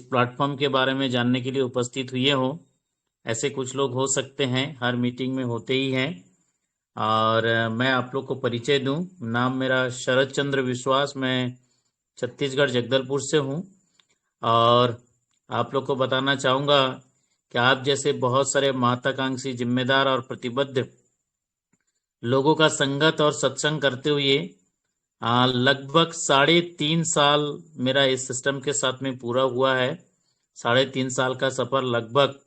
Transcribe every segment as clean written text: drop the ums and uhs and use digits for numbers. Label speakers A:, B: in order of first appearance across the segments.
A: Platform के बारे में जानने के लिए उपस्थित हुए हो। ऐसे कुछ लोग हो सकते हैं, हर मीटिंग में होते ही हैं। और मैं आप लोग को परिचय दूं। नाम मेरा शरद चंद्र विश्वास, मैं छत्तीसगढ़ जगदलपुर से हूं। और आप लोग को बताना चाहूँगा कि आप जैसे बहुत सारे महत्वाकांक्षी, जिम्मेदार और प्रतिबद्ध लोगों का संगत और सत्संग करते हुए लगभग 3.5 साल मेरा इस सिस्टम के साथ में पूरा हुआ है। 3.5 साल का सफर, लगभग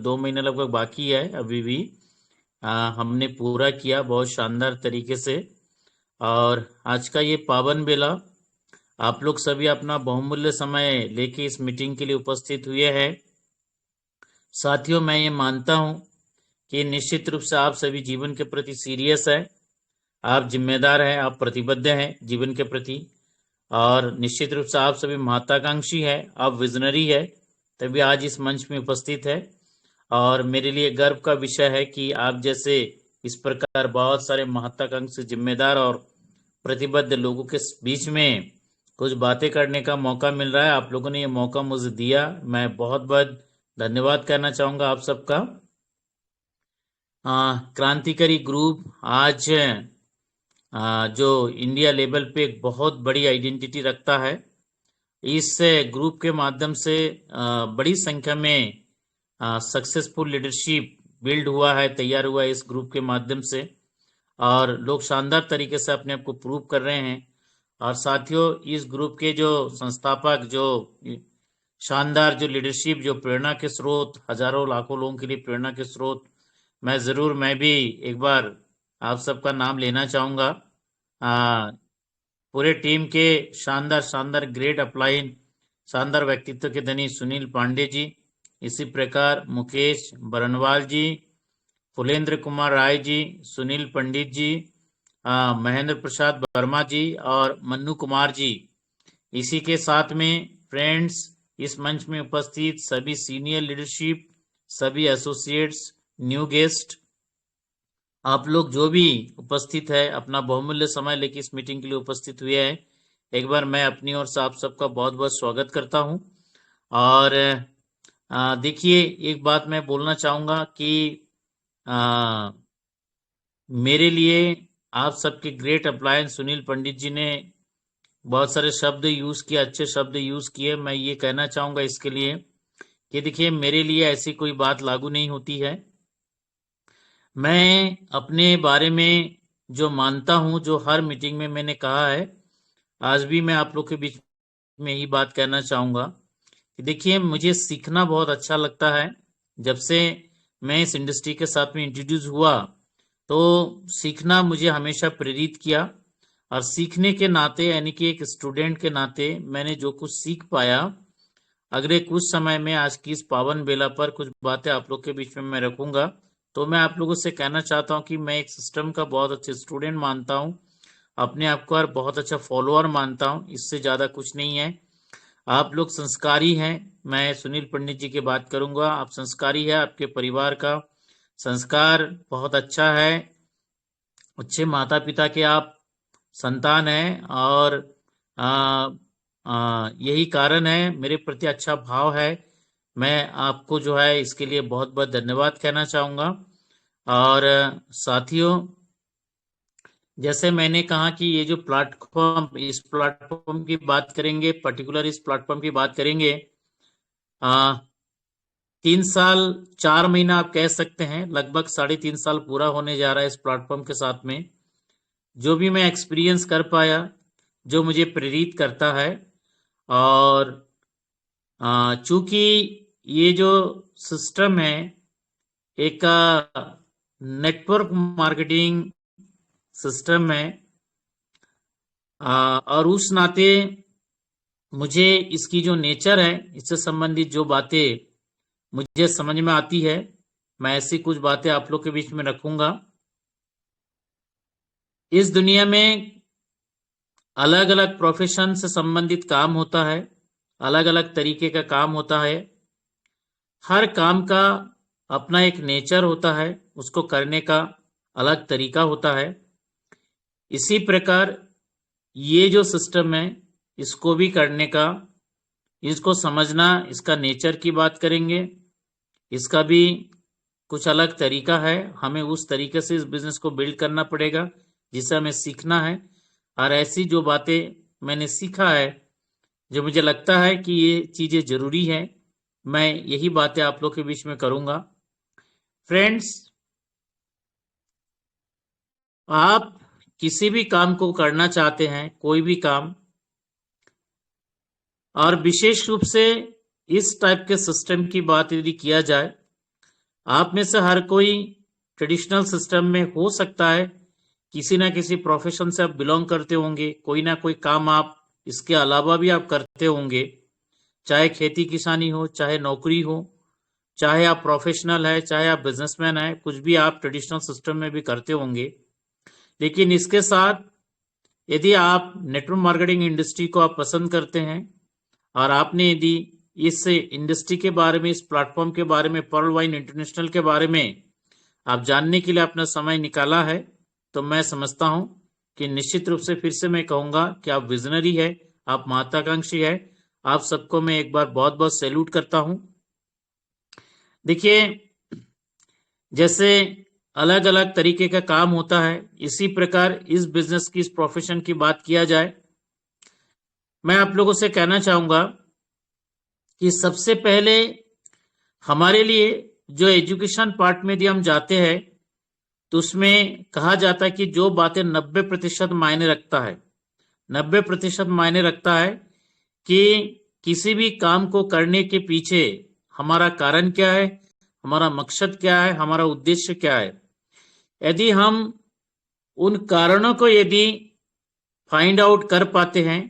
A: 2 महीने लगभग बाकी है अभी भी। हमने पूरा किया बहुत शानदार तरीके से। और आज का ये पावन बेला, आप लोग सभी अपना बहुमूल्य समय लेके इस मीटिंग के लिए उपस्थित हुए हैं। साथियों, मैं ये मानता हूं कि निश्चित रूप से आप सभी जीवन के प्रति सीरियस है, आप जिम्मेदार हैं, आप प्रतिबद्ध हैं जीवन के प्रति। और निश्चित रूप से आप सभी महत्वाकांक्षी है, आप विजनरी है, तभी आज इस मंच में उपस्थित है। और मेरे लिए गर्व का विषय है कि आप जैसे इस प्रकार बहुत सारे महत्वाकांक्षी, जिम्मेदार और प्रतिबद्ध लोगों के बीच में कुछ बातें करने का मौका मिल रहा है। आप लोगों ने ये मौका मुझे दिया, मैं बहुत बहुत धन्यवाद करना चाहूंगा आप सबका। क्रांतिकारी ग्रुप आज जो इंडिया लेवल पे एक बहुत बड़ी आइडेंटिटी रखता है। इस ग्रुप के माध्यम से बड़ी संख्या में सक्सेसफुल लीडरशिप बिल्ड हुआ है, तैयार हुआ है इस ग्रुप के माध्यम से। और लोग शानदार तरीके से अपने आप को प्रूव कर रहे हैं। और साथियों, इस ग्रुप के जो संस्थापक, जो शानदार जो लीडरशिप, जो प्रेरणा के स्रोत, हजारों लाखों लोगों के लिए प्रेरणा के स्रोत, मैं भी एक बार आप सबका नाम लेना चाहूंगा। पूरे टीम के शानदार शानदार ग्रेट अपलाइन, शानदार व्यक्तित्व के धनी सुनील पांडे जी, इसी प्रकार मुकेश बरनवाल जी, फुलेंद्र कुमार राय जी, सुनील पंडित जी, महेंद्र प्रसाद वर्मा जी और मन्नू कुमार जी। इसी के साथ में फ्रेंड्स, इस मंच में उपस्थित सभी सीनियर लीडरशिप, सभी एसोसिएट्स, न्यू गेस्ट, आप लोग जो भी उपस्थित है, अपना बहुमूल्य समय लेकर इस मीटिंग के लिए उपस्थित हुए हैं, एक बार मैं अपनी ओर से आप सबका बहुत बहुत स्वागत करता हूं। और देखिए, एक बात मैं बोलना चाहूंगा कि मेरे लिए आप सबके ग्रेट अप्लायंस सुनील पंडित जी ने बहुत सारे शब्द यूज किए, अच्छे शब्द यूज किए। मैं ये कहना चाहूंगा इसके लिए कि देखिए, मेरे लिए ऐसी कोई बात लागू नहीं होती है। मैं अपने बारे में जो मानता हूं, जो हर मीटिंग में मैंने कहा है, आज भी मैं आप लोग के बीच में यही बात कहना चाहूंगा कि देखिए, मुझे सीखना बहुत अच्छा लगता है। जब से मैं इस इंडस्ट्री के साथ में इंट्रोड्यूस हुआ, तो सीखना मुझे हमेशा प्रेरित किया। और सीखने के नाते, यानी कि एक स्टूडेंट के नाते, मैंने जो कुछ सीख पाया, अगले कुछ समय में आज की इस पावन बेला पर कुछ बातें आप लोग के बीच में मैं रखूंगा। तो मैं आप लोगों से कहना चाहता हूं कि मैं एक सिस्टम का बहुत अच्छे स्टूडेंट मानता हूं, अपने आप को बहुत अच्छा फॉलोअर मानता हूं, इससे ज्यादा कुछ नहीं है। आप लोग संस्कारी हैं, मैं सुनील पंडित जी की बात करूंगा। आप संस्कारी है, आपके परिवार का संस्कार बहुत अच्छा है, अच्छे माता पिता के आप संतान हैं। और यही कारण है, मेरे प्रति अच्छा भाव है। मैं आपको जो है इसके लिए बहुत बहुत धन्यवाद कहना चाहूंगा। और साथियों, जैसे मैंने कहा कि ये जो प्लेटफॉर्म, इस प्लेटफॉर्म की बात करेंगे, पर्टिकुलर इस प्लेटफॉर्म की बात करेंगे। 3 साल 4 महीना आप कह सकते हैं, लगभग 3.5 साल पूरा होने जा रहा है इस प्लेटफॉर्म के साथ में। जो भी मैं एक्सपीरियंस कर पाया, जो मुझे प्रेरित करता है, और चूंकि ये जो सिस्टम है एक नेटवर्क मार्केटिंग सिस्टम है, और उस नाते मुझे इसकी जो नेचर है, इससे संबंधित जो बातें मुझे समझ में आती है, मैं ऐसी कुछ बातें आप लोग के बीच में रखूंगा। इस दुनिया में अलग अलग प्रोफेशन से संबंधित काम होता है, अलग अलग तरीके का काम होता है। हर काम का अपना एक नेचर होता है, उसको करने का अलग तरीका होता है। इसी प्रकार ये जो सिस्टम है, इसको भी करने का इसको समझना, इसका नेचर की बात करेंगे। इसका भी कुछ अलग तरीका है, हमें उस तरीके से इस बिजनेस को बिल्ड करना पड़ेगा जिसे हमें सीखना है। और ऐसी जो बातें मैंने सीखा है, जो मुझे लगता है कि ये चीजें जरूरी है, मैं यही बातें आप लोग के बीच में करूंगा। फ्रेंड्स, आप किसी भी काम को करना चाहते हैं, कोई भी काम, और विशेष रूप से इस टाइप के सिस्टम की बात यदि किया जाए, आप में से हर कोई ट्रेडिशनल सिस्टम में हो सकता है, किसी ना किसी प्रोफेशन से आप बिलोंग करते होंगे, कोई ना कोई काम आप इसके अलावा भी आप करते होंगे, चाहे खेती किसानी हो, चाहे नौकरी हो, चाहे आप प्रोफेशनल है, चाहे आप बिजनेसमैन है, कुछ भी आप ट्रेडिशनल सिस्टम में भी करते होंगे। लेकिन इसके साथ यदि आप नेटवर्क मार्केटिंग इंडस्ट्री को आप पसंद करते हैं और आपने यदि इस इंडस्ट्री के बारे में, इस प्लेटफॉर्म के बारे में, पर्ल वाइन इंटरनेशनल के बारे में आप जानने के लिए अपना समय निकाला है, तो मैं समझता हूं कि निश्चित रूप से फिर से मैं कहूंगा कि आप विजनरी है, आप महत्वाकांक्षी है। आप सबको मैं एक बार बहुत बहुत सैल्यूट करता हूं। देखिए, जैसे अलग अलग तरीके का काम होता है, इसी प्रकार इस बिजनेस की, इस प्रोफेशन की बात किया जाए, मैं आप लोगों से कहना चाहूंगा कि सबसे पहले हमारे लिए जो एजुकेशन पार्ट में यदि हम जाते हैं, तो उसमें कहा जाता है कि जो बातें 90% मायने रखता है, 90% मायने रखता है कि किसी भी काम को करने के पीछे हमारा कारण क्या है, हमारा मकसद क्या है, हमारा उद्देश्य क्या है। यदि हम उन कारणों को यदि फाइंड आउट कर पाते हैं,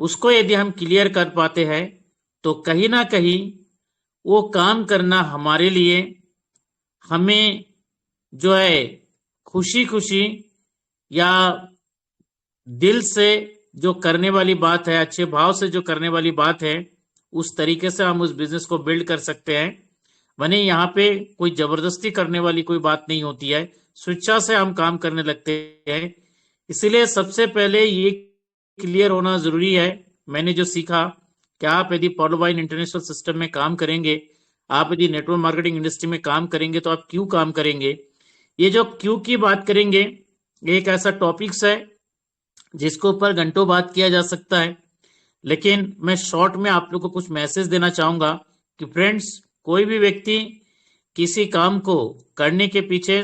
A: उसको यदि हम क्लियर कर पाते हैं, तो कहीं ना कहीं वो काम करना हमारे लिए, हमें जो है खुशी खुशी या दिल से जो करने वाली बात है, अच्छे भाव से जो करने वाली बात है, उस तरीके से हम उस बिजनेस को बिल्ड कर सकते हैं। वनी यहाँ पे कोई जबरदस्ती करने वाली कोई बात नहीं होती है, स्वेच्छा से हम काम करने लगते हैं। इसलिए सबसे पहले ये क्लियर होना जरूरी है, मैंने जो सीखा कि आप यदि पर्ल वाइन इंटरनेशनल सिस्टम में काम करेंगे, आप यदि नेटवर्क मार्केटिंग इंडस्ट्री में काम करेंगे, तो आप क्यों काम करेंगे। ये जो क्यों की बात करेंगे, एक ऐसा टॉपिक्स है जिसके ऊपर घंटों बात किया जा सकता है, लेकिन मैं शॉर्ट में आप लोग को कुछ मैसेज देना चाहूंगा कि फ्रेंड्स, कोई भी व्यक्ति किसी काम को करने के पीछे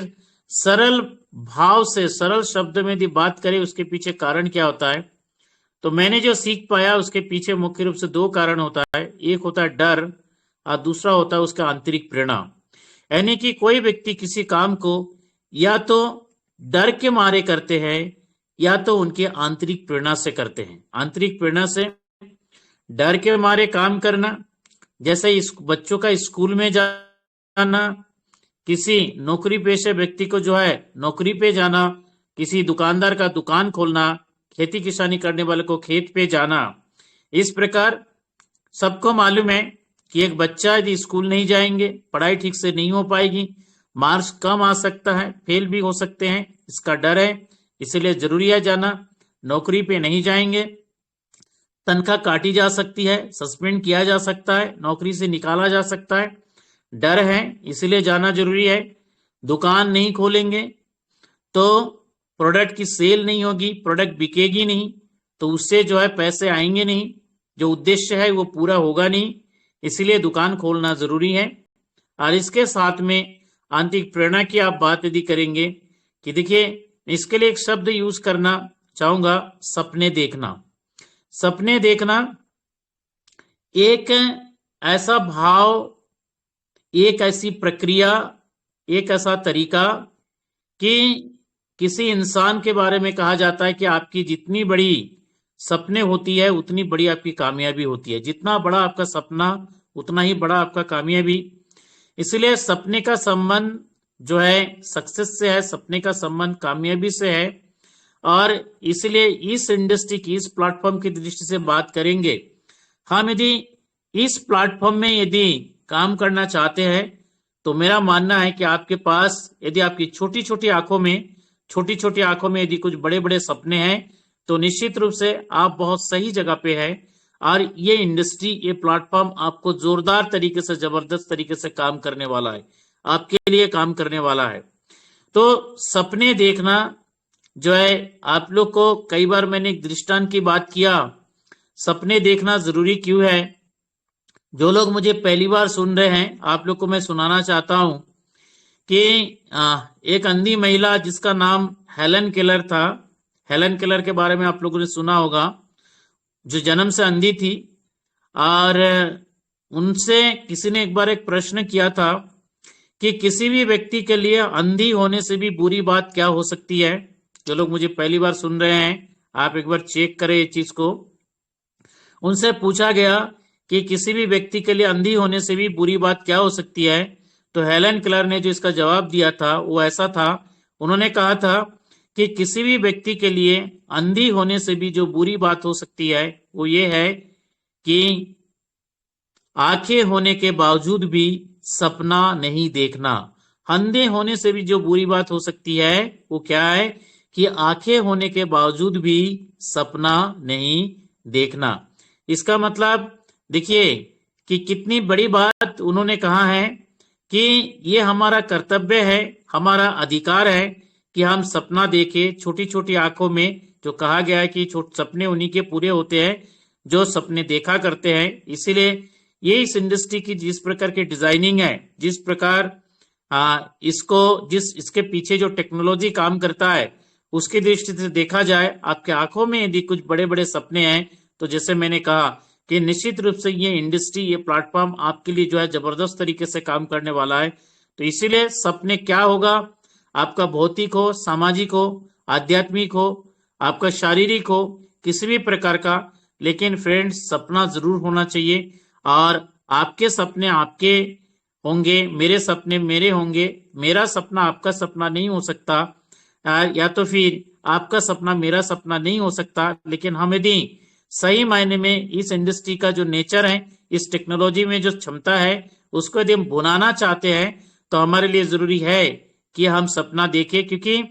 A: सरल भाव से, सरल शब्द में यदि बात करे, उसके पीछे कारण क्या होता है, तो मैंने जो सीख पाया उसके पीछे मुख्य रूप से दो कारण होता है। एक होता है डर और दूसरा होता है उसका आंतरिक प्रेरणा। यानी कि कोई व्यक्ति किसी काम को या तो डर के मारे करते हैं या तो उनके आंतरिक प्रेरणा से करते हैं। आंतरिक प्रेरणा से, डर के मारे काम करना, जैसे इस बच्चों का स्कूल में जाना, किसी नौकरी पेशे व्यक्ति को जो है नौकरी पे जाना, किसी दुकानदार का दुकान खोलना, खेती किसानी करने वाले को खेत पे जाना। इस प्रकार सबको मालूम है कि एक बच्चा यदि स्कूल नहीं जाएंगे, पढ़ाई ठीक से नहीं हो पाएगी, मार्क्स कम आ सकता है, फेल भी हो सकते हैं, इसका डर है, इसलिए जरूरी है जाना। नौकरी पे नहीं जाएंगे, तनख्वाह काटी जा सकती है, सस्पेंड किया जा सकता है, नौकरी से निकाला जा सकता है, डर है, इसलिए जाना जरूरी है। दुकान नहीं खोलेंगे तो प्रोडक्ट की सेल नहीं होगी, प्रोडक्ट बिकेगी नहीं, तो उससे जो है पैसे आएंगे नहीं, जो उद्देश्य है वो पूरा होगा नहीं, इसलिए दुकान खोलना जरूरी है। और इसके साथ में आंतरिक प्रेरणा की आप बात यदि करेंगे कि देखिए, इसके लिए एक शब्द यूज करना चाहूंगा, सपने देखना। सपने देखना एक ऐसा भाव, एक ऐसी प्रक्रिया, एक ऐसा तरीका कि किसी इंसान के बारे में कहा जाता है कि आपकी जितनी बड़ी सपने होती है उतनी बड़ी आपकी कामयाबी होती है। जितना बड़ा आपका सपना उतना ही बड़ा आपका कामयाबी। इसलिए सपने का संबंध जो है सक्सेस से है, सपने का संबंध कामयाबी से है। और इसलिए इस इंडस्ट्री की, इस प्लेटफॉर्म की दृष्टि से बात करेंगे, हम यदि इस प्लेटफॉर्म में यदि काम करना चाहते हैं, तो मेरा मानना है कि आपके पास यदि आपकी छोटी छोटी आंखों में यदि कुछ बड़े बड़े सपने हैं, तो निश्चित रूप से आप बहुत सही जगह पे हैं। और ये इंडस्ट्री, ये प्लेटफॉर्म आपको जोरदार तरीके से, जबरदस्त तरीके से काम करने वाला है, आपके लिए काम करने वाला है। तो सपने देखना जो है, आप लोग को कई बार मैंने एक दृष्टांत की बात किया, सपने देखना जरूरी क्यों है। जो लोग मुझे पहली बार सुन रहे हैं, आप लोग को मैं सुनाना चाहता हूं कि एक अंधी महिला जिसका नाम हेलन केलर था, हेलन केलर के बारे में आप लोगों ने सुना होगा, जो जन्म से अंधी थी। और उनसे किसी ने एक बार एक प्रश्न किया था कि किसी भी व्यक्ति के लिए अंधी होने से भी बुरी बात क्या हो सकती है। जो लोग मुझे पहली बार सुन रहे हैं, आप एक बार चेक करें ये चीज को। उनसे पूछा गया कि किसी भी व्यक्ति के लिए अंधी होने से भी बुरी बात क्या हो सकती है। तो हेलन केलर ने जो इसका जवाब दिया था वो ऐसा था, उन्होंने कहा था कि किसी भी व्यक्ति के लिए अंधी होने से भी जो बुरी बात हो सकती है वो ये है कि आंखें होने के बावजूद भी सपना नहीं देखना। अंधे होने से भी जो बुरी बात हो सकती है वो क्या है कि आंखें होने के बावजूद भी सपना नहीं देखना। इसका मतलब देखिए कि कितनी बड़ी बात उन्होंने कहा है कि ये हमारा कर्तव्य है, हमारा अधिकार है कि हम सपना देखें। छोटी छोटी आंखों में जो कहा गया है कि सपने उन्हीं के पूरे होते हैं जो सपने देखा करते हैं। इसीलिए ये इस इंडस्ट्री की जिस प्रकार की डिजाइनिंग है, जिस प्रकार इसके पीछे जो टेक्नोलॉजी काम करता है, उसकी दृष्टि से देखा जाए, आपके आंखों में यदि कुछ बड़े बड़े सपने हैं तो जैसे मैंने कहा कि निश्चित रूप से ये इंडस्ट्री, ये प्लेटफॉर्म आपके लिए जो है जबरदस्त तरीके से काम करने वाला है। तो इसीलिए सपने क्या होगा, आपका भौतिक हो, सामाजिक हो, आध्यात्मिक हो, आपका शारीरिक हो, किसी भी प्रकार का, लेकिन फ्रेंड्स सपना जरूर होना चाहिए। और आपके सपने आपके होंगे, मेरे सपने मेरे होंगे। मेरा सपना आपका सपना नहीं हो सकता, या तो फिर आपका सपना मेरा सपना नहीं हो सकता। लेकिन हम यदि सही मायने में इस इंडस्ट्री का जो नेचर है, इस टेक्नोलॉजी में जो क्षमता है, उसको यदि हम बुनाना चाहते हैं तो हमारे लिए जरूरी है कि हम सपना देखें। क्योंकि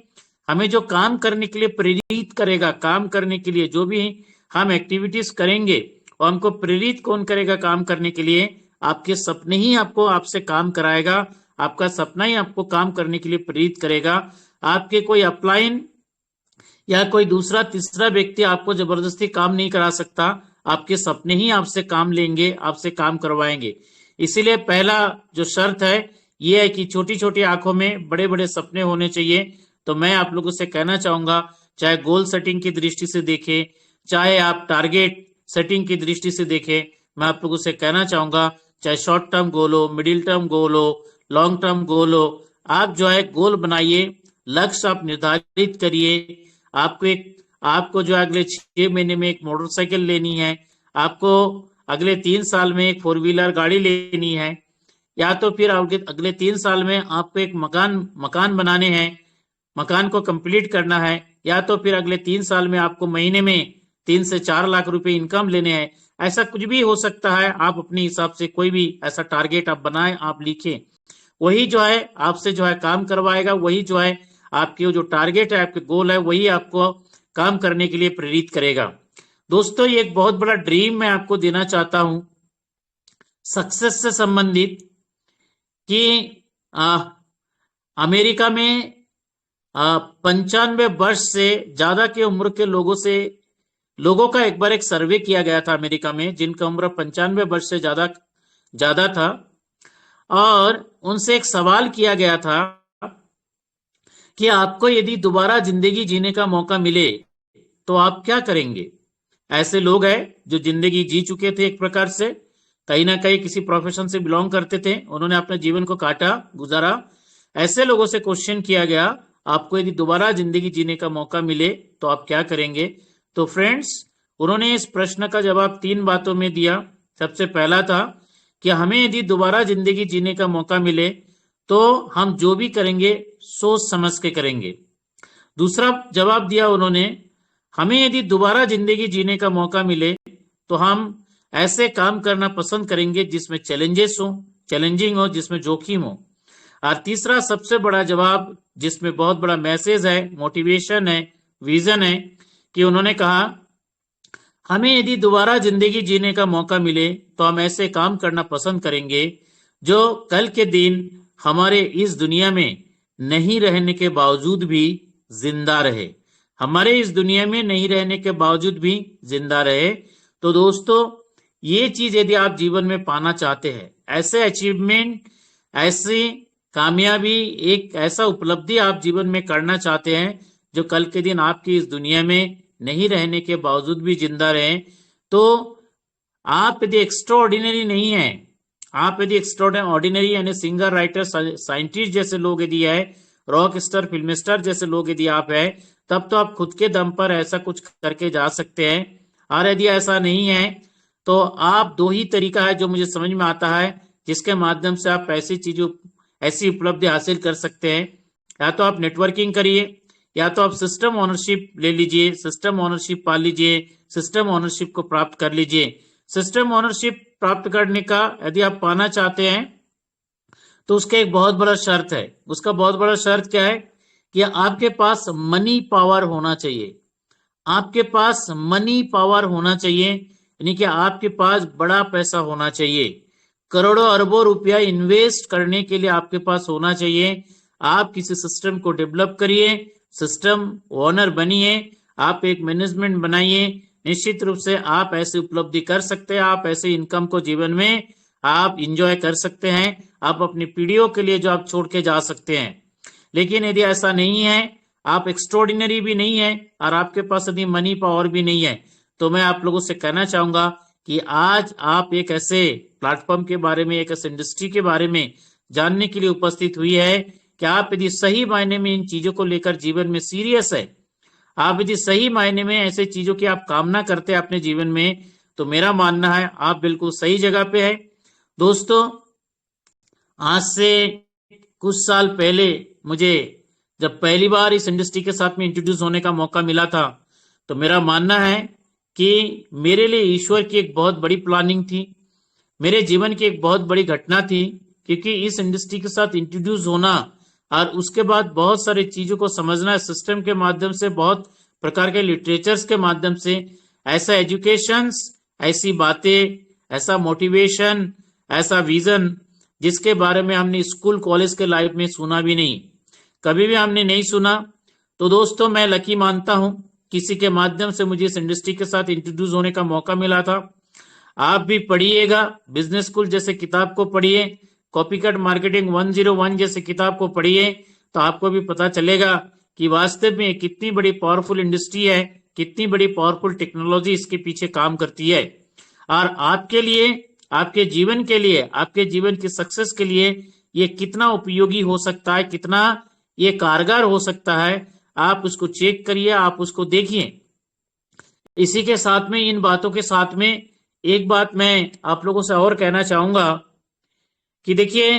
A: हमें जो काम करने के लिए प्रेरित करेगा, काम करने के लिए जो भी हम एक्टिविटीज करेंगे, और हमको प्रेरित कौन करेगा काम करने के लिए? आपके सपने ही आपको आपसे काम कराएगा, आपका सपना ही आपको काम करने के लिए प्रेरित करेगा। आपके कोई अपलाइन या कोई दूसरा तीसरा व्यक्ति आपको जबरदस्ती काम नहीं करा सकता, आपके सपने ही आपसे काम लेंगे, आपसे काम करवाएंगे। इसीलिए पहला जो शर्त है ये है कि छोटी छोटी आंखों में बड़े बड़े सपने होने चाहिए। तो मैं आप लोगों से कहना चाहूंगा, चाहे गोल सेटिंग की दृष्टि से देखें, चाहे आप टारगेट सेटिंग की दृष्टि से देखें, मैं आप लोगों से कहना चाहूंगा, चाहे शॉर्ट टर्म गोल हो, मिडिल टर्म गोल हो, लॉन्ग टर्म गोल हो, आप जो है गोल बनाइए, लक्ष्य आप निर्धारित करिए। आपको जो अगले 6 महीने में एक मोटरसाइकिल लेनी है, आपको अगले 3 साल में एक 4 व्हीलर गाड़ी लेनी है, या तो फिर अगले 3 साल में आपको एक मकान बनाने हैं, मकान को कंप्लीट करना है, या तो फिर अगले 3 साल में आपको महीने में 3 से 4 लाख रुपए इनकम लेने हैं। ऐसा कुछ भी हो सकता है। आप अपने हिसाब से कोई भी ऐसा टारगेट आप बनाएं, आप लिखें, वही जो है आपसे जो है काम करवाएगा, वही जो है आपके जो टारगेट है, आपके गोल है, वही आपको काम करने के लिए प्रेरित करेगा। दोस्तों, ये एक बहुत बड़ा ड्रीम मैं आपको देना चाहता हूं सक्सेस से संबंधित, कि अमेरिका में 95 वर्ष से ज्यादा की उम्र के लोगों का एक बार एक सर्वे किया गया था अमेरिका में, जिनका उम्र 95 वर्ष से ज्यादा था, और उनसे एक सवाल किया गया था कि आपको यदि दोबारा जिंदगी जीने का मौका मिले तो आप क्या करेंगे। ऐसे लोग हैं जो जिंदगी जी चुके थे, एक प्रकार से कहीं ना कहीं किसी प्रोफेशन से बिलोंग करते थे, उन्होंने अपने जीवन को काटा, गुजारा। ऐसे लोगों से क्वेश्चन किया गया, आपको यदि दोबारा जिंदगी जीने का मौका मिले तो आप क्या करेंगे। तो फ्रेंड्स, उन्होंने इस प्रश्न का जवाब 3 बातों में दिया। सबसे पहला था कि हमें यदि दोबारा जिंदगी जीने का मौका मिले तो हम जो भी करेंगे सोच समझ के करेंगे। दूसरा जवाब दिया उन्होंने, हमें यदि दोबारा जिंदगी जीने का मौका मिले तो हम ऐसे काम करना पसंद करेंगे जिसमें चैलेंजिंग हो, जिसमें जोखिम हो। और तीसरा सबसे बड़ा जवाब, जिसमें बहुत बड़ा मैसेज है, मोटिवेशन है, विजन है, कि उन्होंने कहा हमें यदि दोबारा जिंदगी जीने का मौका मिले तो हम ऐसे काम करना पसंद करेंगे जो कल के दिन हमारे इस दुनिया में नहीं रहने के बावजूद भी जिंदा रहे, हमारे इस दुनिया में नहीं रहने के बावजूद भी जिंदा रहे। तो दोस्तों, ये चीज यदि आप जीवन में पाना चाहते हैं, ऐसे अचीवमेंट, ऐसी कामयाबी, एक ऐसा उपलब्धि आप जीवन में करना चाहते हैं जो कल के दिन आपकी इस दुनिया में नहीं रहने के बावजूद भी जिंदा रहे, तो आप यदि एक्स्ट्रा ऑर्डिनरी नहीं है, आप यदि एक्स्ट्रा ऑर्डिनरी यानी सिंगर, राइटर, साइंटिस्ट जैसे लोग यदि है, रॉक स्टार, फिल्म स्टार जैसे लोग यदि आप है, तब तो आप खुद के दम पर ऐसा कुछ करके जा सकते हैं। और यदि ऐसा नहीं है तो आप दो ही तरीका है जो मुझे समझ में आता है जिसके माध्यम से आप ऐसी चीजों, ऐसी उपलब्धि हासिल कर सकते हैं। या तो आप नेटवर्किंग करिए, या तो आप सिस्टम ओनरशिप ले लीजिए, सिस्टम ओनरशिप पा लीजिए, सिस्टम ओनरशिप को प्राप्त कर लीजिए। सिस्टम ओनरशिप प्राप्त करने का यदि आप पाना चाहते हैं तो उसका एक बहुत बड़ा शर्त है। उसका बहुत बड़ा शर्त क्या है कि आपके पास मनी पावर होना चाहिए। आपके पास मनी पावर होना चाहिए, यानी कि आपके पास बड़ा पैसा होना चाहिए। करोड़ों अरबों रुपया इन्वेस्ट करने के लिए आपके पास होना चाहिए। आप किसी सिस्टम को डेवलप करिए, सिस्टम ओनर बनिए, आप एक मैनेजमेंट बनाइए। निश्चित रूप से आप ऐसी उपलब्धि कर सकते हैं, आप ऐसे इनकम को जीवन में आप इंजॉय कर सकते हैं, आप अपनी पीढ़ियों के लिए जो आप छोड़ के जा सकते हैं। लेकिन यदि ऐसा नहीं है, आप एक्स्ट्रॉर्डिनरी भी नहीं है और आपके पास यदि मनी पावर भी नहीं है, तो मैं आप लोगों से कहना चाहूंगा कि आज आप एक ऐसे प्लेटफॉर्म के बारे में, एक ऐसे इंडस्ट्री के बारे में जानने के लिए उपस्थित हुई है कि आप यदि सही मायने में इन चीजों को लेकर जीवन में सीरियस है, आप यदि सही मायने में ऐसे चीजों की आप कामना करते हैं अपने जीवन में, तो मेरा मानना है आप बिल्कुल सही जगह पे है। दोस्तों, आज से कुछ साल पहले मुझे जब पहली बार इस इंडस्ट्री के साथ में इंट्रोड्यूस होने का मौका मिला था, तो मेरा मानना है कि मेरे लिए ईश्वर की एक बहुत बड़ी प्लानिंग थी, मेरे जीवन की एक बहुत बड़ी घटना थी। क्योंकि इस इंडस्ट्री के साथ इंट्रोड्यूस होना और उसके बाद बहुत सारी चीजों को समझना, सिस्टम के माध्यम से, बहुत प्रकार के लिटरेचर्स के माध्यम से, ऐसा एजुकेशंस, ऐसी बातें, ऐसा मोटिवेशन, ऐसा विजन जिसके बारे में हमने स्कूल कॉलेज के लाइफ में सुना भी नहीं, कभी भी हमने नहीं सुना। तो दोस्तों, मैं लकी मानता हूं किसी के माध्यम से मुझे इस इंडस्ट्री के साथ इंट्रोड्यूस होने का मौका मिला था। आप भी पढ़िएगा, बिजनेस स्कूल जैसे किताब को पढ़िए, कॉपीकट मार्केटिंग 101 जैसे किताब को पढ़िए, तो आपको भी पता चलेगा कि वास्तव में कितनी बड़ी पावरफुल इंडस्ट्री है, कितनी बड़ी पावरफुल टेक्नोलॉजी इसके पीछे काम करती है। और आपके लिए, आपके जीवन के लिए, आपके जीवन की सक्सेस के लिए ये कितना उपयोगी हो सकता है, कितना ये कारगर हो सकता है, आप उसको चेक करिए, आप उसको देखिए। इसी के साथ में, इन बातों के साथ में एक बात मैं आप लोगों से और कहना चाहूंगा कि देखिए,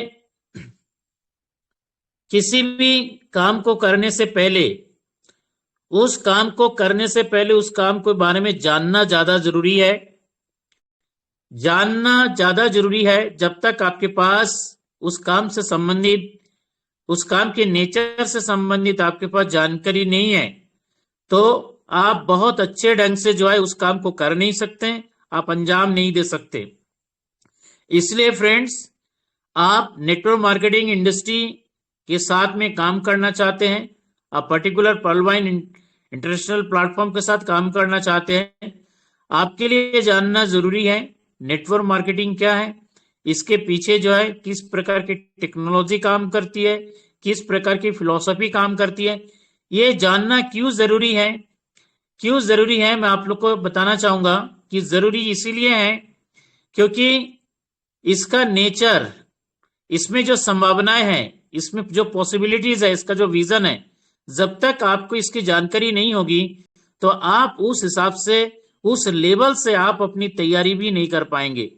A: किसी भी काम को करने से पहले, उस काम को करने से पहले उस काम के बारे में जानना ज्यादा जरूरी है। जानना ज्यादा जरूरी है। जब तक आपके पास उस काम से संबंधित, उस काम के नेचर से संबंधित आपके पास जानकारी नहीं है, तो आप बहुत अच्छे ढंग से जो है उस काम को कर नहीं सकते, आप अंजाम नहीं दे सकते। इसलिए फ्रेंड्स, आप नेटवर्क मार्केटिंग इंडस्ट्री के साथ में काम करना चाहते हैं, आप पर्टिकुलर पर्लवाइन इंटरनेशनल प्लेटफॉर्म के साथ काम करना चाहते हैं, आपके लिए जानना जरूरी है नेटवर्क मार्केटिंग क्या है, इसके पीछे जो है किस प्रकार की टेक्नोलॉजी काम करती है, किस प्रकार की फिलॉसफी काम करती है। ये जानना क्यों जरूरी है, क्यों जरूरी है, मैं आप लोग को बताना चाहूंगा कि जरूरी इसीलिए है क्योंकि इसका नेचर, इसमें जो संभावनाएं हैं, इसमें जो पॉसिबिलिटीज है, इसका जो विजन है, जब तक आपको इसकी जानकारी नहीं होगी तो आप उस हिसाब से, उस लेवल से आप अपनी तैयारी भी नहीं कर पाएंगे।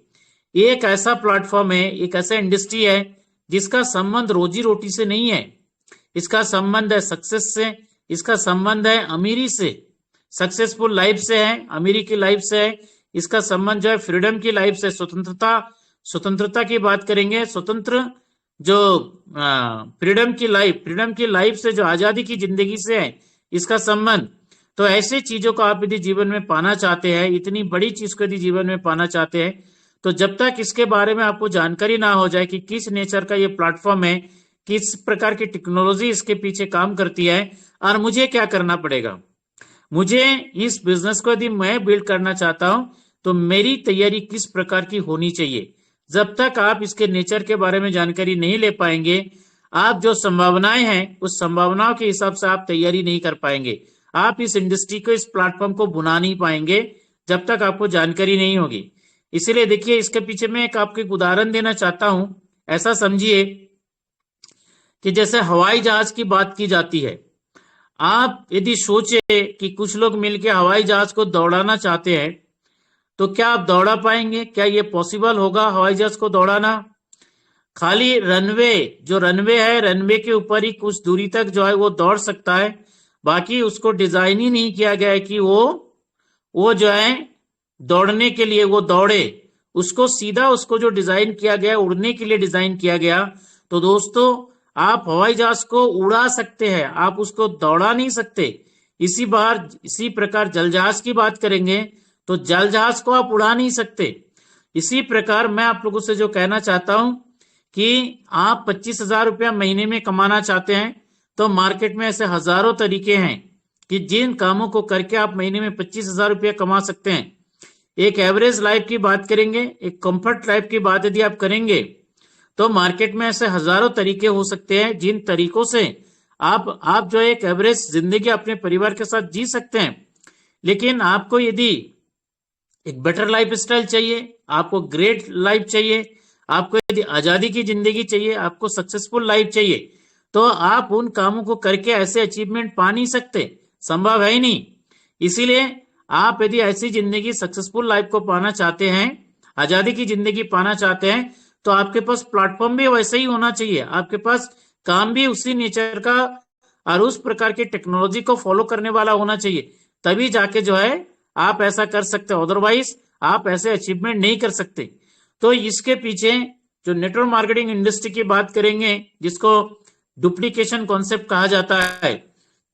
A: ये एक ऐसा प्लेटफॉर्म है, एक ऐसा इंडस्ट्री है जिसका संबंध रोजी रोटी से नहीं है, इसका संबंध है सक्सेस से, इसका संबंध है अमीरी से, सक्सेसफुल लाइफ से है, अमीरी की लाइफ से है, इसका संबंध जो है फ्रीडम की लाइफ से, स्वतंत्रता, स्वतंत्रता की बात करेंगे, स्वतंत्र जो फ्रीडम की लाइफ से, जो आजादी की जिंदगी से है, इसका संबंध। तो ऐसे चीजों को आप यदि जीवन में पाना चाहते हैं, इतनी बड़ी चीज को यदि जीवन में पाना चाहते हैं, तो जब तक इसके बारे में आपको जानकारी ना हो जाए कि किस नेचर का ये प्लेटफॉर्म है, किस प्रकार की टेक्नोलॉजी इसके पीछे काम करती है और मुझे क्या करना पड़ेगा, मुझे इस बिजनेस को यदि मैं बिल्ड करना चाहता हूं तो मेरी तैयारी किस प्रकार की होनी चाहिए, जब तक आप इसके नेचर के बारे में जानकारी नहीं ले पाएंगे, आप जो संभावनाएं हैं उस संभावनाओं के हिसाब से आप तैयारी नहीं कर पाएंगे। आप इस इंडस्ट्री को, इस प्लेटफॉर्म को बुना नहीं पाएंगे जब तक आपको जानकारी नहीं होगी। इसीलिए देखिए, इसके पीछे मैं आपको एक उदाहरण देना चाहता हूं। ऐसा समझिए कि जैसे हवाई जहाज की बात की जाती है, आप यदि सोचे कि कुछ लोग मिलकर हवाई जहाज को दौड़ाना चाहते हैं, तो क्या आप दौड़ा पाएंगे? क्या ये पॉसिबल होगा हवाई जहाज को दौड़ाना? खाली रनवे, जो रनवे है, रनवे के ऊपर ही कुछ दूरी तक जो है वो दौड़ सकता है, बाकी उसको डिजाइन ही नहीं किया गया है कि वो जो है दौड़ने के लिए वो दौड़े। उसको सीधा, उसको जो डिजाइन किया गया, उड़ने के लिए डिजाइन किया गया। तो दोस्तों, आप हवाई जहाज को उड़ा सकते हैं, आप उसको दौड़ा नहीं सकते। इसी प्रकार जल जहाज की बात करेंगे तो जल जहाज को आप उड़ा नहीं सकते। इसी प्रकार मैं आप लोगों से जो कहना चाहता हूं कि आप 25,000 रुपया महीने में कमाना चाहते हैं, तो मार्केट में ऐसे हजारों तरीके हैं कि जिन कामों को करके आप महीने में 25,000 रुपया कमा सकते हैं। एक एवरेज लाइफ की बात करेंगे, एक कंफर्ट लाइफ की बात यदि आप करेंगे, तो मार्केट में ऐसे हजारों तरीके हो सकते हैं जिन तरीकों से आप जो एक एवरेज जिंदगी अपने परिवार के साथ जी सकते हैं। लेकिन आपको यदि एक बेटर लाइफ स्टाइल चाहिए, आपको ग्रेट लाइफ चाहिए, आपको यदि आजादी की जिंदगी चाहिए, आपको सक्सेसफुल लाइफ चाहिए, तो आप उन कामों को करके ऐसे अचीवमेंट पा नहीं सकते, संभव है ही नहीं। इसीलिए आप यदि ऐसी जिंदगी, सक्सेसफुल लाइफ को पाना चाहते हैं, आजादी की जिंदगी पाना चाहते हैं, तो आपके पास प्लेटफॉर्म भी वैसे ही होना चाहिए, आपके पास काम भी उसी नेचर का और उस प्रकार की टेक्नोलॉजी को फॉलो करने वाला होना चाहिए। तभी जाके जो है आप ऐसा कर सकते हो, अदरवाइज आप ऐसे अचीवमेंट नहीं कर सकते। तो इसके पीछे जो नेटवर्क मार्केटिंग इंडस्ट्री की बात करेंगे, जिसको डुप्लीकेशन कॉन्सेप्ट कहा जाता है,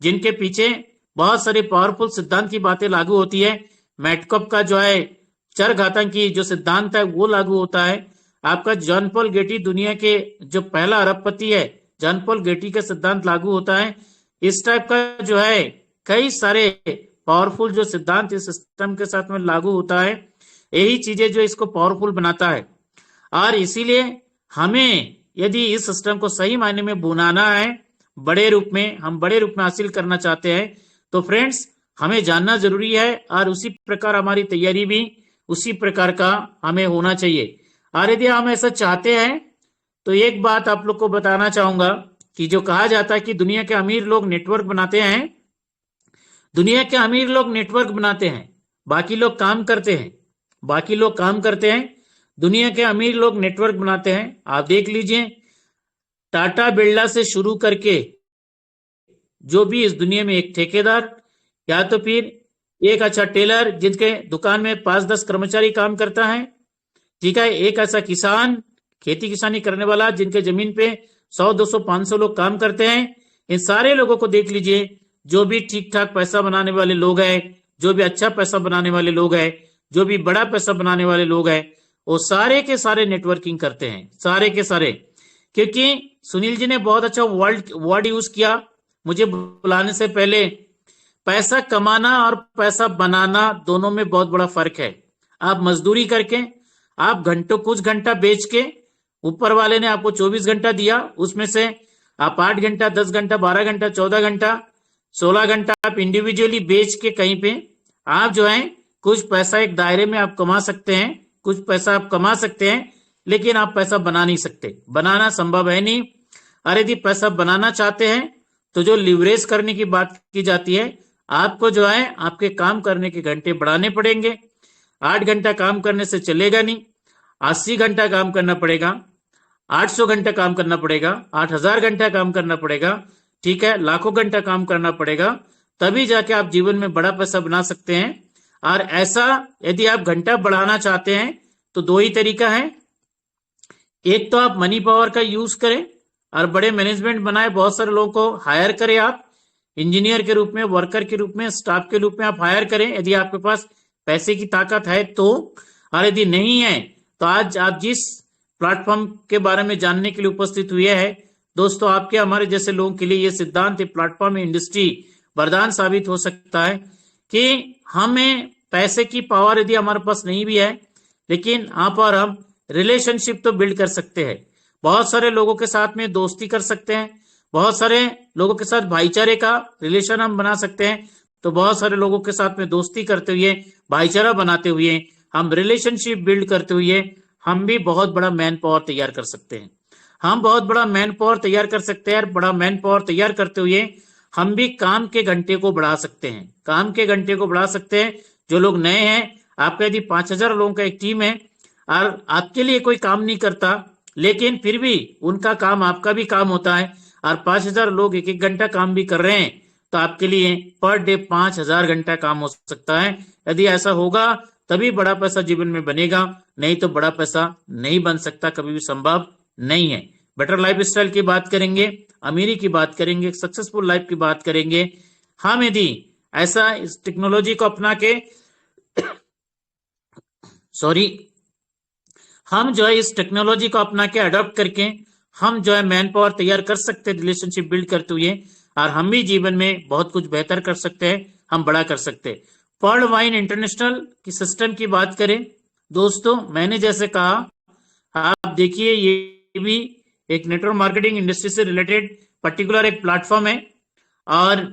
A: जिनके पीछे बहुत सारे पावरफुल सिद्धांत की बातें लागू होती है। मैटकॉप का जो है चरघातांकी जो सिद्धांत है वो लागू होता है। आपका जॉन पॉल गेटी, दुनिया के जो पहला अरबपति है, जॉन पॉल गेटी का सिद्धांत लागू होता है। इस टाइप का जो है कई सारे पावरफुल जो सिद्धांत इस सिस्टम के साथ में लागू होता है, यही चीजें जो इसको पावरफुल बनाता है। और इसीलिए हमें यदि इस सिस्टम को सही मायने में बुनाना है, बड़े रूप में, हम बड़े रूप में हासिल करना चाहते हैं, तो फ्रेंड्स हमें जानना जरूरी है और उसी प्रकार हमारी तैयारी भी उसी प्रकार का हमें होना चाहिए। और यदि हम ऐसा चाहते हैं तो एक बात आप लोग को बताना चाहूंगा कि जो कहा जाता है कि दुनिया के अमीर लोग नेटवर्क बनाते हैं, दुनिया के अमीर लोग नेटवर्क बनाते हैं, बाकी लोग काम करते हैं, बाकी लोग काम करते हैं, दुनिया के अमीर लोग नेटवर्क बनाते हैं। आप देख लीजिए, टाटा बिरला से शुरू करके जो भी इस दुनिया में एक ठेकेदार या तो फिर एक अच्छा टेलर जिनके दुकान में 5-10 कर्मचारी काम करता है, ठीक है, एक ऐसा किसान, खेती किसानी करने वाला जिनके जमीन पे 100, 200, 500 लोग काम करते हैं, इन सारे लोगों को देख लीजिए, जो भी ठीक ठाक पैसा बनाने वाले लोग हैं, जो भी अच्छा पैसा बनाने वाले लोग हैं, जो भी बड़ा पैसा बनाने वाले लोग हैं, वो सारे के सारे नेटवर्किंग करते हैं, सारे के सारे। क्योंकि सुनील जी ने बहुत अच्छा वर्ड यूज किया मुझे बुलाने से पहले, पैसा कमाना और पैसा बनाना दोनों में बहुत बड़ा फर्क है। आप मजदूरी करके, आप कुछ घंटा बेच के, ऊपर वाले ने आपको 24 घंटा दिया, उसमें से आप 8 घंटा, 10 घंटा, 12 घंटा, 14 घंटा, 16 घंटा आप इंडिविजुअली बेच के कहीं पे आप जो है कुछ पैसा एक दायरे में आप कमा सकते हैं, कुछ पैसा आप कमा सकते हैं, लेकिन आप पैसा बना नहीं सकते, बनाना संभव है नहीं। और यदि पैसा बनाना चाहते हैं तो जो लिवरेज करने की बात की जाती है, आपको जो है आपके काम करने के घंटे बढ़ाने पड़ेंगे। 8 घंटा काम करने से चलेगा नहीं, 80 घंटा काम करना पड़ेगा, 800 घंटा काम करना पड़ेगा, 8,000 घंटा काम करना पड़ेगा, ठीक है, लाखों घंटा काम करना पड़ेगा, तभी जाके आप जीवन में बड़ा पैसा बना सकते हैं। और ऐसा यदि आप घंटा बढ़ाना चाहते हैं तो 2 ही तरीका है। एक तो आप मनी पावर का यूज करें और बड़े मैनेजमेंट बनाए, बहुत सारे लोगों को हायर करें आप, इंजीनियर के रूप में, वर्कर के रूप में, स्टाफ के रूप में आप हायर करें यदि आपके पास पैसे की ताकत है तो, और यदि नहीं है तो आज आप जिस प्लेटफॉर्म के बारे में जानने के लिए उपस्थित हुए हैं दोस्तों, आपके हमारे जैसे लोगों के लिए ये सिद्धांत प्लेटफॉर्म इंडस्ट्री वरदान साबित हो सकता है कि हमें पैसे की पावर यदि हमारे पास नहीं भी है, लेकिन आप और हम रिलेशनशिप तो बिल्ड कर सकते हैं। बहुत सारे लोगों के साथ में दोस्ती कर सकते हैं, बहुत सारे लोगों के साथ भाईचारे का रिलेशन हम बना सकते हैं। तो बहुत सारे लोगों के साथ में दोस्ती करते हुए, भाईचारा बनाते हुए, हम रिलेशनशिप बिल्ड करते हुए हम भी बहुत बड़ा मैन पावर तैयार कर सकते हैं। हम बहुत बड़ा मैन पावर तैयार कर सकते हैं। बड़ा मैन पावर तैयार करते हुए हम भी काम के घंटे को बढ़ा सकते हैं। काम के घंटे को बढ़ा सकते हैं। जो लोग नए हैं, आपका यदि 5,000 लोगों का एक टीम है और आपके लिए कोई काम नहीं करता, लेकिन फिर भी उनका काम आपका भी काम होता है और 5,000 लोग एक एक घंटा काम भी कर रहे हैं, तो आपके लिए पर डे 5,000 घंटा काम हो सकता है। यदि ऐसा होगा तभी बड़ा पैसा जीवन में बनेगा, नहीं तो बड़ा पैसा नहीं बन सकता, कभी भी संभव नहीं है। बेटर लाइफ स्टाइल की बात करेंगे, अमीरी की बात करेंगे, सक्सेसफुल लाइफ की बात करेंगे। हम यदि ऐसा इस टेक्नोलॉजी को अपना के हम जो है इस टेक्नोलॉजी को अपना के अडॉप्ट करके हम जो है मैन पावर तैयार कर सकते हैं, रिलेशनशिप बिल्ड करते हुए, और हम भी जीवन में बहुत कुछ बेहतर कर सकते हैं, हम बड़ा कर सकते हैं। वर्ल्ड वाइन इंटरनेशनल की सिस्टम की बात करें दोस्तों, मैंने जैसे कहा, आप देखिए ये भी एक नेटवर्क मार्केटिंग इंडस्ट्री से रिलेटेड पर्टिकुलर एक प्लेटफॉर्म है और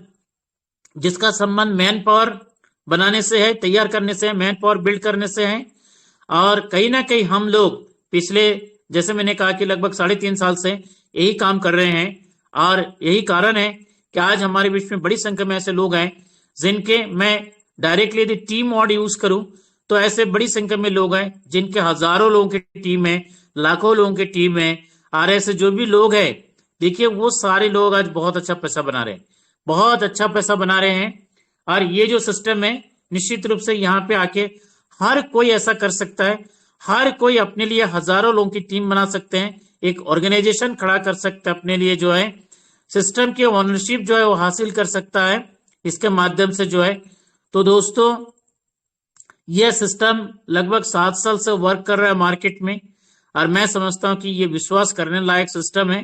A: जिसका संबंध मैन पावर बनाने से है, तैयार करने से है, मैन पावर बिल्ड करने से है। और कहीं ना कहीं हम लोग पिछले, जैसे मैंने कहा कि लगभग 3.5 साल से यही काम कर रहे हैं और यही कारण है कि आज हमारे बीच में बड़ी संख्या में ऐसे लोग हैं जिनके, मैं डायरेक्टली यदि टीम वर्ड यूज करूं तो ऐसे बड़ी संख्या में लोग हैं जिनके हजारों लोगों की टीम है, लाखों लोगों की टीम है। और ऐसे जो भी लोग हैं, देखिए वो सारे लोग आज बहुत अच्छा पैसा बना रहे हैं, बहुत अच्छा पैसा बना रहे हैं। और ये जो सिस्टम है, निश्चित रूप से यहाँ पे आके हर कोई ऐसा कर सकता है। हर कोई अपने लिए हजारों लोगों की टीम बना सकते हैं, एक ऑर्गेनाइजेशन खड़ा कर सकता है, अपने लिए जो है सिस्टम की ओनरशिप जो है वो हासिल कर सकता है इसके माध्यम से जो है। तो दोस्तों, यह सिस्टम लगभग 7 साल से वर्क कर रहा है मार्केट में और मैं समझता हूं कि ये विश्वास करने लायक सिस्टम है।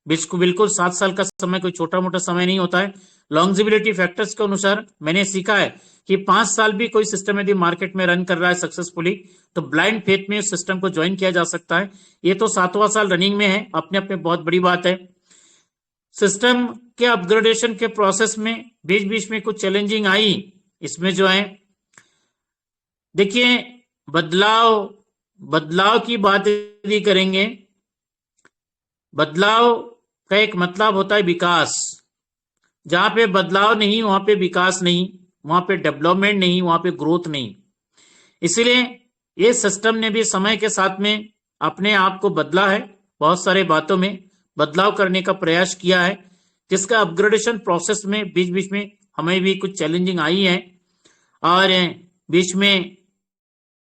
A: बिल्कुल 7 साल का समय कोई छोटा मोटा समय नहीं होता है। लॉन्जिबिलिटी फैक्टर्स के अनुसार मैंने सीखा है कि 5 साल भी कोई सिस्टम यदि मार्केट में रन कर रहा है सक्सेसफुली, तो ब्लाइंड फेथ में उस सिस्टम को ज्वाइन किया जा सकता है। ये तो 7वां साल रनिंग में है, अपने आप में बहुत बड़ी बात है। सिस्टम के अपग्रेडेशन के प्रोसेस में बीच बीच में कुछ चैलेंजिंग आई। इसमें जो है, देखिए, बदलाव की बात यदि करेंगे, बदलाव का एक मतलब होता है विकास। जहां पे बदलाव नहीं वहां पे विकास नहीं, वहां पे डेवलपमेंट नहीं, वहां पे ग्रोथ नहीं। इसलिए ये सिस्टम ने भी समय के साथ में अपने आप को बदला है, बहुत सारे बातों में बदलाव करने का प्रयास किया है, जिसका अपग्रेडेशन प्रोसेस में बीच बीच में हमें भी कुछ चैलेंजिंग आई है। और बीच में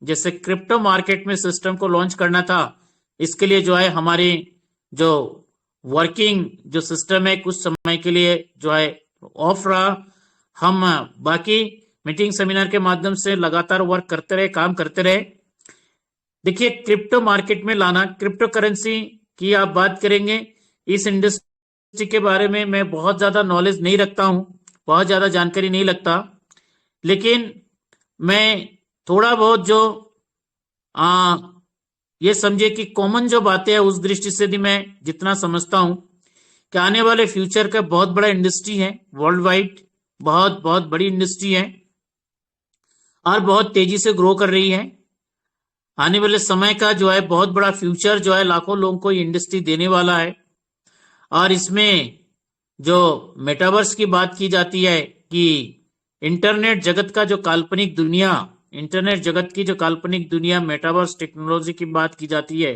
A: जैसे क्रिप्टो मार्केट में सिस्टम को लॉन्च करना था, इसके लिए जो है हमारे जो वर्किंग जो सिस्टम है कुछ समय के लिए जो है ऑफ रहा। हम बाकी मीटिंग सेमिनार के माध्यम से लगातार वर्क करते रहे, काम करते रहे। देखिए, क्रिप्टो मार्केट में लाना, क्रिप्टो करेंसी की आप बात करेंगे, इस इंडस्ट्री के बारे में मैं बहुत ज्यादा नॉलेज नहीं रखता हूं, बहुत ज्यादा जानकारी नहीं लगता, लेकिन मैं थोड़ा बहुत जो ये समझे कि कॉमन जो बातें हैं उस दृष्टि से भी मैं जितना समझता हूं कि आने वाले फ्यूचर का बहुत बड़ा इंडस्ट्री है, वर्ल्ड वाइड बहुत बहुत बड़ी इंडस्ट्री है और बहुत तेजी से ग्रो कर रही है। आने वाले समय का जो है बहुत बड़ा फ्यूचर जो है लाखों लोगों को ये इंडस्ट्री देने वाला है। और इसमें जो मेटावर्स की बात की जाती है कि इंटरनेट जगत का जो काल्पनिक दुनिया, इंटरनेट जगत की जो काल्पनिक दुनिया, मेटावर्स टेक्नोलॉजी की बात की जाती है।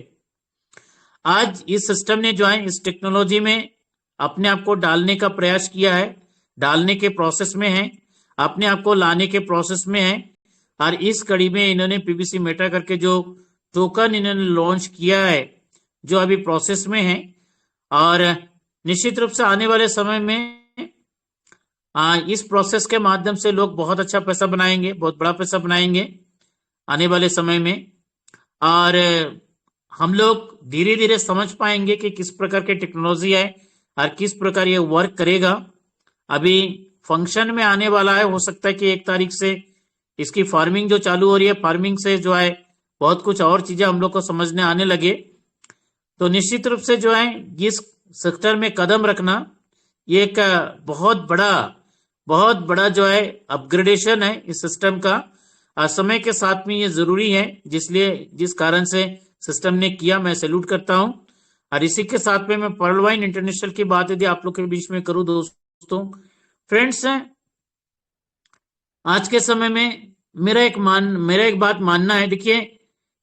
A: आज इस सिस्टम ने जो है इस टेक्नोलॉजी में अपने आप को डालने का प्रयास किया है, डालने के प्रोसेस में है, अपने आप को लाने के प्रोसेस में है। और इस कड़ी में इन्होंने पीबीसी मेटा करके जो टोकन इन्होंने लॉन्च किया है, जो अभी प्रोसेस में है। और निश्चित रूप से आने वाले समय में इस प्रोसेस के माध्यम से लोग बहुत अच्छा पैसा बनाएंगे, बहुत बड़ा पैसा बनाएंगे आने वाले समय में। और हम लोग धीरे धीरे समझ पाएंगे कि किस प्रकार की टेक्नोलॉजी है और किस प्रकार ये वर्क करेगा। अभी फंक्शन में आने वाला है, हो सकता है कि 1 तारीख से इसकी फार्मिंग जो चालू हो रही है, फार्मिंग से जो है बहुत कुछ और चीजें हम लोग को समझने आने लगे। तो निश्चित रूप से जो है इस सेक्टर में कदम रखना ये एक बहुत बड़ा जो है अपग्रेडेशन है इस सिस्टम का। समय के साथ में ये जरूरी है, जिस कारण से सिस्टम ने किया, मैं सैल्यूट करता हूं। और इसी के साथ में मैं वर्ल्ड वाइड इंटरनेशनल की बात यदि आप लोग के बीच में करूं दोस्तों, फ्रेंड्स, आज के समय में मेरा एक बात मानना है। देखिए,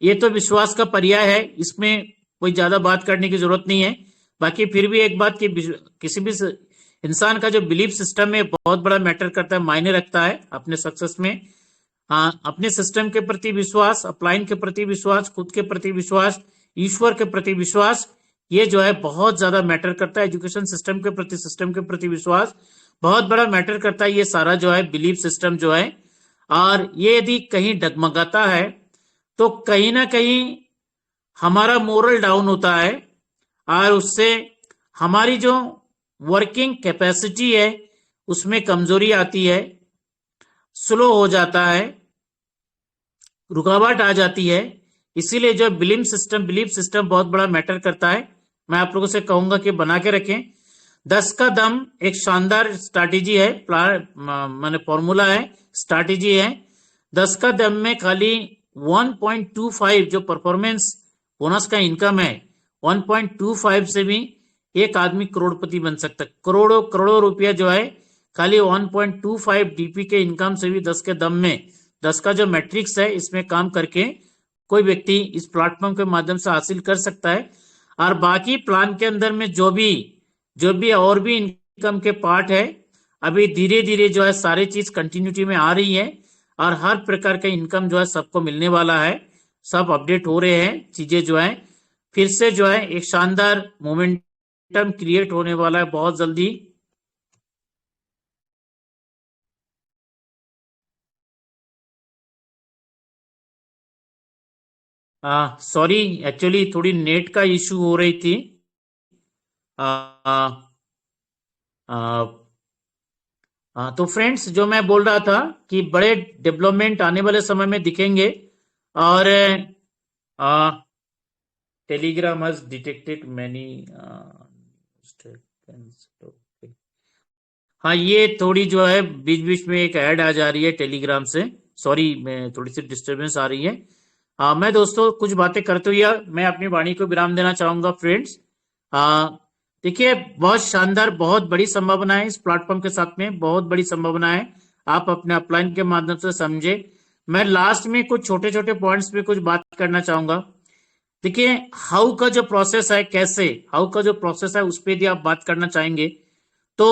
A: ये तो विश्वास का पर्याय है, इसमें कोई ज्यादा बात करने की जरूरत नहीं है। बाकी फिर भी एक बात कि किसी भी इंसान का जो बिलीफ सिस्टम है बहुत बड़ा मैटर करता है, मायने रखता है अपने सक्सेस में। हाँ, अपने सिस्टम के प्रति विश्वास, अपलाइन के प्रति विश्वास, खुद के प्रति विश्वास, ईश्वर के प्रति विश्वास, ये जो है बहुत ज्यादा मैटर करता है। एजुकेशन सिस्टम के प्रति विश्वास बहुत बड़ा मैटर करता है। ये सारा जो है बिलीफ सिस्टम जो है, और ये यदि कहीं डगमगाता है तो कहीं ना कहीं हमारा मोरल डाउन होता है, और उससे हमारी जो वर्किंग कैपेसिटी है उसमें कमजोरी आती है, स्लो हो जाता है, रुकावट आ जाती है। इसीलिए जो बिलीफ सिस्टम बहुत बड़ा मैटर करता है। मैं आप लोगों से कहूंगा कि बना के रखें। 10 का दम एक शानदार स्ट्रैटेजी है, माने फॉर्मूला है, स्ट्रैटेजी है। 10 का दम में खाली 1.25 जो परफॉर्मेंस बोनस का इनकम है, 1.25 से भी एक आदमी करोड़पति बन सकता है। करोड़ों करोड़ों रुपया जो है खाली 1.25 डीपी के इनकम से भी 10 के दम में, 10 का जो मैट्रिक्स है इसमें काम करके कोई व्यक्ति इस प्लेटफॉर्म के माध्यम से हासिल कर सकता है। और बाकी प्लान के अंदर में जो भी और भी इनकम के पार्ट है, अभी धीरे धीरे जो है सारी चीज कंटिन्यूटी में आ रही है, और हर प्रकार का इनकम जो है सबको मिलने वाला है। सब अपडेट हो रहे हैं, चीजें जो है फिर से जो है एक शानदार मोमेंटम क्रिएट होने वाला है बहुत जल्दी। सॉरी, एक्चुअली थोड़ी नेट का इशू हो रही थी। आ, आ, तो फ्रेंड्स, जो मैं बोल रहा था कि बड़े डेवलपमेंट आने वाले समय में दिखेंगे। और टेलीग्राम हैज डिटेक्टेड मैनी। हाँ, ये थोड़ी जो है बीच बीच में एक ऐड आ जा रही है टेलीग्राम से, सॉरी, मैं थोड़ी सी डिस्टरबेंस आ रही है। मैं दोस्तों कुछ बातें करते हुए मैं अपनी वाणी को विराम देना चाहूंगा फ्रेंड्स। देखिए, बहुत शानदार, बहुत बड़ी संभावना है इस प्लेटफॉर्म के साथ में, बहुत बड़ी संभावना है। आप अपने अपलाइन के माध्यम से समझे। मैं लास्ट में कुछ छोटे छोटे पॉइंट्स पे कुछ बात करना चाहूंगा। देखिए, हाउ का जो प्रोसेस है, हाउ का जो प्रोसेस है उस पर यदि आप बात करना चाहेंगे तो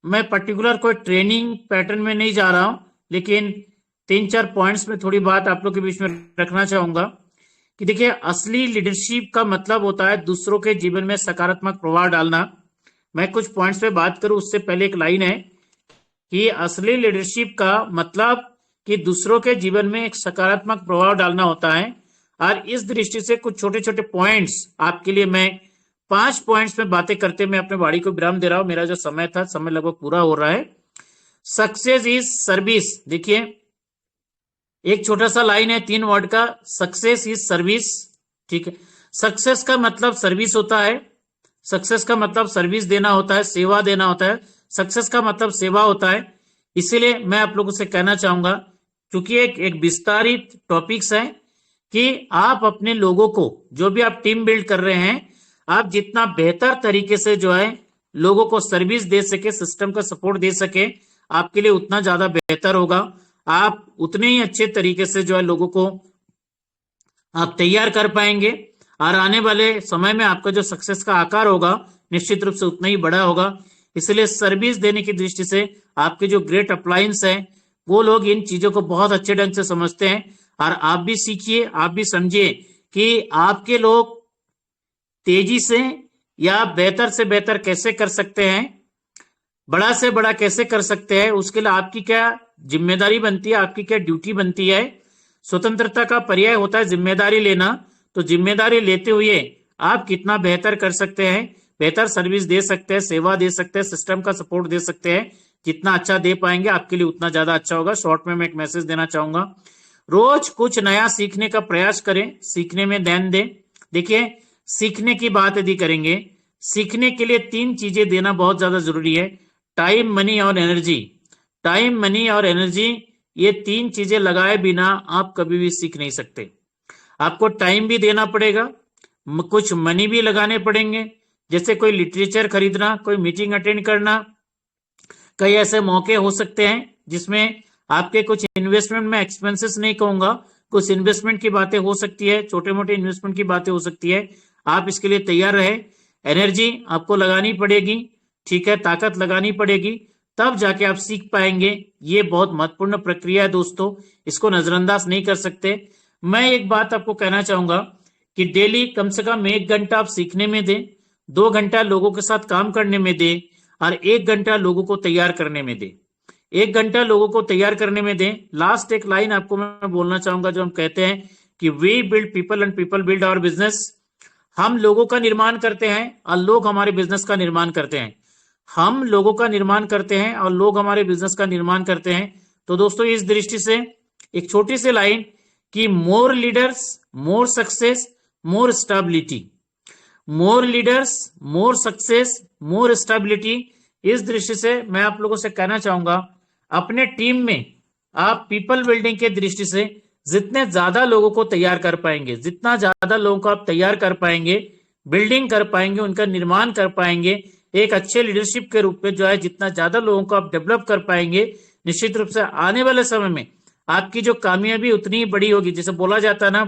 A: मैं पर्टिकुलर कोई ट्रेनिंग पैटर्न में नहीं जा रहा हूं, लेकिन 3-4 पॉइंट्स में थोड़ी बात आप लोग के बीच में रखना चाहूंगा कि देखिए, असली लीडरशिप का मतलब होता है दूसरों के जीवन में सकारात्मक प्रभाव डालना। मैं कुछ पॉइंट्स पे बात करूं उससे पहले एक लाइन है कि असली लीडरशिप का मतलब कि दूसरों के जीवन में एक सकारात्मक प्रभाव डालना होता है। और इस दृष्टि से कुछ छोटे छोटे पॉइंट्स आपके लिए, मैं 5 पॉइंट्स में बातें करते मैं अपने वाणी को विराम दे रहा हूं। मेरा जो समय था, समय लगभग पूरा हो रहा है। Success is service. देखिए, एक छोटा सा लाइन है 3 वर्ड का, सक्सेस इज सर्विस। ठीक है, सक्सेस का मतलब सर्विस होता है, सक्सेस का मतलब सर्विस देना होता है, सेवा देना होता है। सक्सेस का मतलब सेवा होता है। इसीलिए मैं आप लोगों से कहना चाहूंगा, क्योंकि एक विस्तारित टॉपिक्स है, कि आप अपने लोगों को, जो भी आप टीम बिल्ड कर रहे हैं, आप जितना बेहतर तरीके से जो है लोगों को सर्विस दे सके, सिस्टम का सपोर्ट दे सके, आपके लिए उतना ज्यादा बेहतर होगा। आप उतने ही अच्छे तरीके से जो है लोगों को आप तैयार कर पाएंगे, और आने वाले समय में आपका जो सक्सेस का आकार होगा निश्चित रूप से उतना ही बड़ा होगा। इसलिए सर्विस देने की दृष्टि से आपके जो ग्रेट अप्लायंस है, वो लोग इन चीजों को बहुत अच्छे ढंग से समझते हैं। और आप भी सीखिए, आप भी समझिए कि आपके लोग तेजी से या बेहतर से बेहतर कैसे कर सकते हैं। बड़ा से बड़ा कैसे कर सकते हैं, उसके लिए आपकी क्या जिम्मेदारी बनती है, आपकी क्या ड्यूटी बनती है। स्वतंत्रता का पर्याय होता है जिम्मेदारी लेना। तो जिम्मेदारी लेते हुए आप कितना बेहतर कर सकते हैं, बेहतर सर्विस दे सकते हैं, सेवा दे सकते हैं, सिस्टम का सपोर्ट दे सकते हैं। जितना अच्छा दे पाएंगे आपके लिए उतना ज्यादा अच्छा होगा। शॉर्ट में मैं एक मैसेज देना चाहूंगा, रोज कुछ नया सीखने का प्रयास करें, सीखने में ध्यान दें। देखिए, सीखने की बात यदि करेंगे, सीखने के लिए 3 चीजें देना बहुत ज्यादा जरूरी है, टाइम, मनी और एनर्जी। टाइम, मनी और एनर्जी, ये 3 चीजें लगाए बिना आप कभी भी सीख नहीं सकते। आपको टाइम भी देना पड़ेगा, कुछ मनी भी लगाने पड़ेंगे, जैसे कोई लिटरेचर खरीदना, कोई मीटिंग अटेंड करना। कई ऐसे मौके हो सकते हैं जिसमें आपके कुछ इन्वेस्टमेंट में एक्सपेंसेस नहीं कहूंगा, कुछ इन्वेस्टमेंट की बातें हो सकती है, छोटे मोटे इन्वेस्टमेंट की बातें हो सकती है। आप इसके लिए तैयार रहे। एनर्जी आपको लगानी पड़ेगी, ठीक है, ताकत लगानी पड़ेगी, तब जाके आप सीख पाएंगे। ये बहुत महत्वपूर्ण प्रक्रिया है दोस्तों, इसको नजरअंदाज नहीं कर सकते। मैं एक बात आपको कहना चाहूंगा कि डेली कम से कम 1 घंटा आप सीखने में दें, 2 घंटा लोगों के साथ काम करने में दें, और 1 घंटा लोगों को तैयार करने में दें। 1 घंटा लोगों को तैयार करने में दें। लास्ट एक लाइन आपको मैं बोलना चाहूंगा, जो हम कहते हैं कि we build people and people build our business. हम लोगों का निर्माण करते हैं और लोग हमारे बिजनेस का निर्माण करते हैं। हम लोगों का निर्माण करते हैं और लोग हमारे बिजनेस का निर्माण करते हैं। तो दोस्तों, इस दृष्टि से एक छोटी सी लाइन कि more leaders, more success, more stability. More leaders, more success, more stability. इस दृष्टि से मैं आप लोगों से कहना चाहूंगा, अपने टीम में आप पीपल बिल्डिंग के दृष्टि से जितने ज्यादा लोगों को तैयार कर पाएंगे, जितना ज्यादा लोगों को आप तैयार कर पाएंगे, बिल्डिंग कर पाएंगे, उनका निर्माण कर पाएंगे, एक अच्छे लीडरशिप के रूप में जो है, जितना ज्यादा लोगों को आप डेवलप कर पाएंगे, निश्चित रूप से आने वाले समय में आपकी जो कामयाबी उतनी ही बड़ी होगी। जैसे बोला जाता है ना,